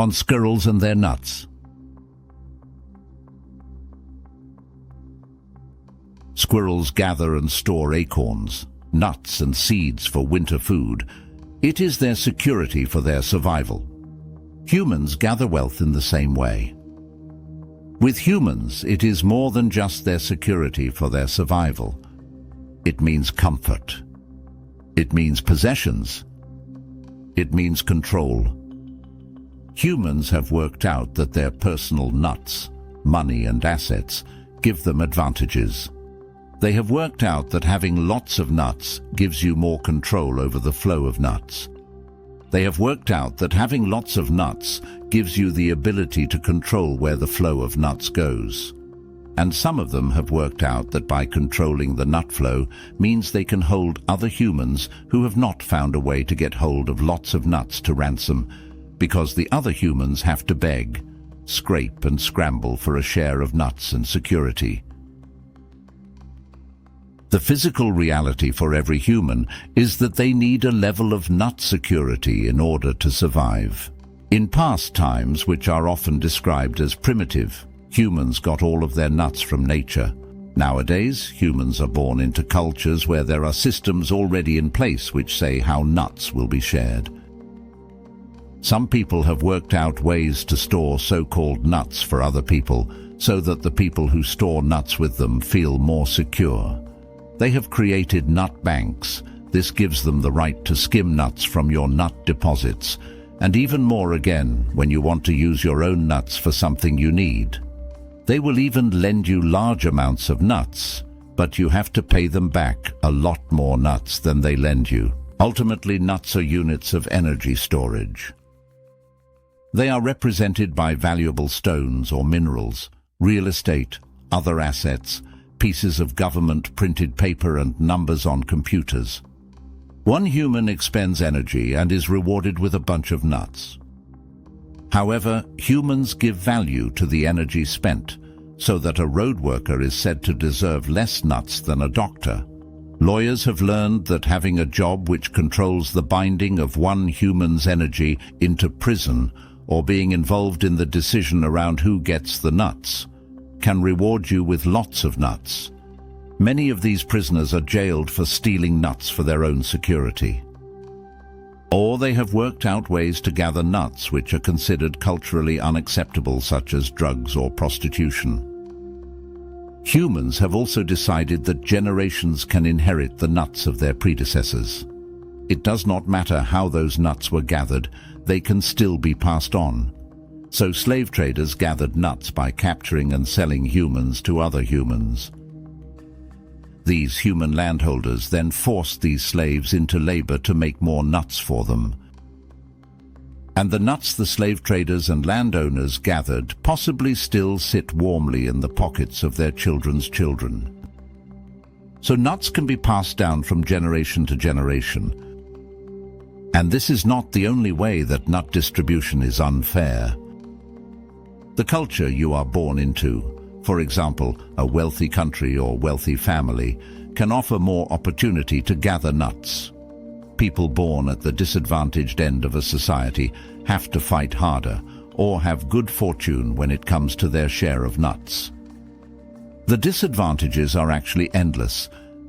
on squirrels and their nuts. Squirrels gather and store acorns, nuts and seeds for winter food. It is their security for their survival. Humans gather wealth in the same way. With humans, it is more than just their security for their survival. It means comfort. It means possessions. It means control. Humans have worked out that their personal nuts, money and assets, give them advantages. They have worked out that having lots of nuts gives you more control over the flow of nuts. They have worked out that having lots of nuts gives you the ability to control where the flow of nuts goes. And some of them have worked out that by controlling the nut flow means they can hold other humans who have not found a way to get hold of lots of nuts to ransom, because the other humans have to beg, scrape and scramble for a share of nuts and security. The physical reality for every human is that they need a level of nut security in order to survive. In past times, which are often described as primitive, humans got all of their nuts from nature. Nowadays, humans are born into cultures where there are systems already in place which say how nuts will be shared. Some people have worked out ways to store so-called nuts for other people so that the people who store nuts with them feel more secure. They have created nut banks. This gives them the right to skim nuts from your nut deposits, and even more again when you want to use your own nuts for something you need. They will even lend you large amounts of nuts, but you have to pay them back a lot more nuts than they lend you. Ultimately, nuts are units of energy storage. They are represented by valuable stones or minerals, real estate, other assets, pieces of government printed paper and numbers on computers. One human expends energy and is rewarded with a bunch of nuts. However, humans give value to the energy spent, so that a road worker is said to deserve less nuts than a doctor. Lawyers have learned that having a job which controls the binding of one human's energy into prison, or being involved in the decision around who gets the nuts, can reward you with lots of nuts. Many of these prisoners are jailed for stealing nuts for their own security. Or they have worked out ways to gather nuts which are considered culturally unacceptable, such as drugs or prostitution. Humans have also decided that generations can inherit the nuts of their predecessors. It does not matter how those nuts were gathered, they can still be passed on. So slave traders gathered nuts by capturing and selling humans to other humans. These human landholders then forced these slaves into labor to make more nuts for them. And the nuts the slave traders and landowners gathered possibly still sit warmly in the pockets of their children's children. So nuts can be passed down from generation to generation. And this is not the only way that nut distribution is unfair. The culture you are born into, for example, a wealthy country or wealthy family, can offer more opportunity to gather nuts. People born at the disadvantaged end of a society have to fight harder or have good fortune when it comes to their share of nuts. The disadvantages are actually endless,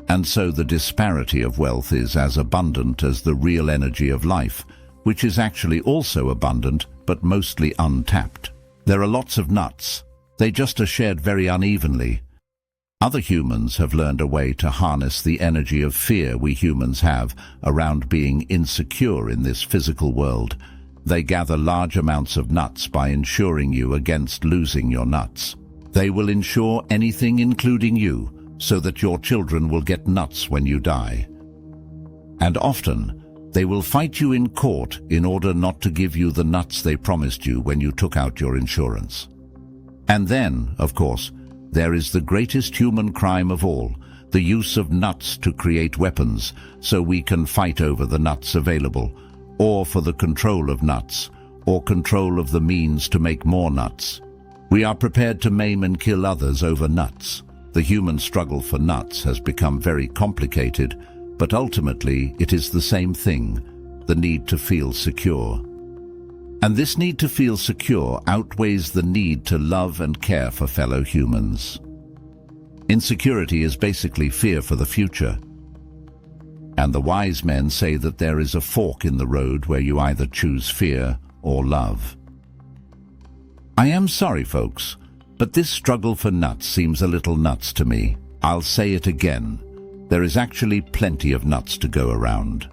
and so the disparity of wealth is as abundant as the real energy of life, which is actually also abundant but mostly untapped. There are lots of nuts. They just are shared very unevenly. Other humans have learned a way to harness the energy of fear we humans have around being insecure in this physical world. They gather large amounts of nuts by insuring you against losing your nuts. They will insure anything including you, so that your children will get nuts when you die. And often, they will fight you in court in order not to give you the nuts they promised you when you took out your insurance. And then, of course, there is the greatest human crime of all, the use of nuts to create weapons so we can fight over the nuts available, or for the control of nuts, or control of the means to make more nuts. We are prepared to maim and kill others over nuts. The human struggle for nuts has become very complicated, but ultimately it is the same thing, the need to feel secure. And this need to feel secure outweighs the need to love and care for fellow humans. Insecurity is basically fear for the future. And the wise men say that there is a fork in the road where you either choose fear or love. I am sorry, folks, but this struggle for nuts seems a little nuts to me. I'll say it again. There is actually plenty of nuts to go around.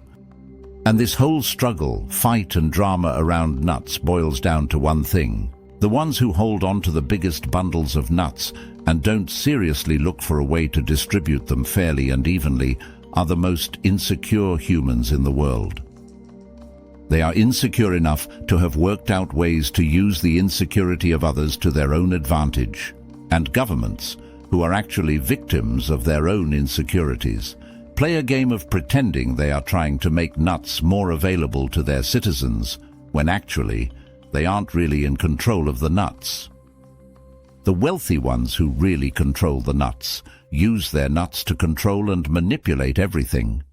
And this whole struggle, fight and drama around nuts boils down to one thing. The ones who hold on to the biggest bundles of nuts and don't seriously look for a way to distribute them fairly and evenly are the most insecure humans in the world. They are insecure enough to have worked out ways to use the insecurity of others to their own advantage. And governments, who are actually victims of their own insecurities, play a game of pretending they are trying to make nuts more available to their citizens, when actually they aren't really in control of the nuts. The wealthy ones who really control the nuts use their nuts to control and manipulate everything.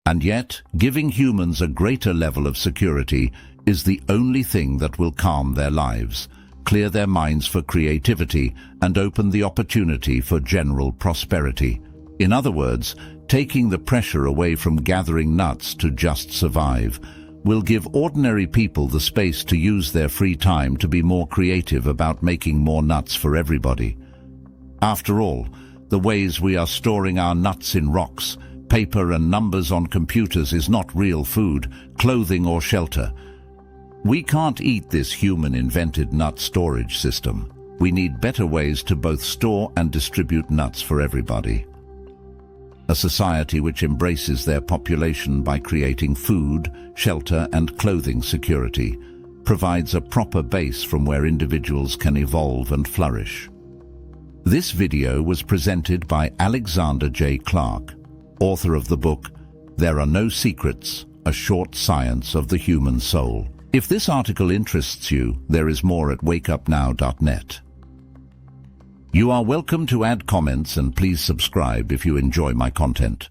And yet, giving humans a greater level of security is the only thing that will calm their lives, clear their minds for creativity, and open the opportunity for general prosperity. In other words, taking the pressure away from gathering nuts to just survive will give ordinary people the space to use their free time to be more creative about making more nuts for everybody. After all, the ways we are storing our nuts in rocks, paper and numbers on computers is not real food, clothing or shelter. We can't eat this human-invented nut storage system. We need better ways to both store and distribute nuts for everybody. A society which embraces their population by creating food, shelter and clothing security provides a proper base from where individuals can evolve and flourish. This video was presented by Alexander J. Clark, author of the book, There Are No Secrets, A Short Science of the Human Soul. If this article interests you, there is more at wakeupnow.net. You are welcome to add comments and please subscribe if you enjoy my content.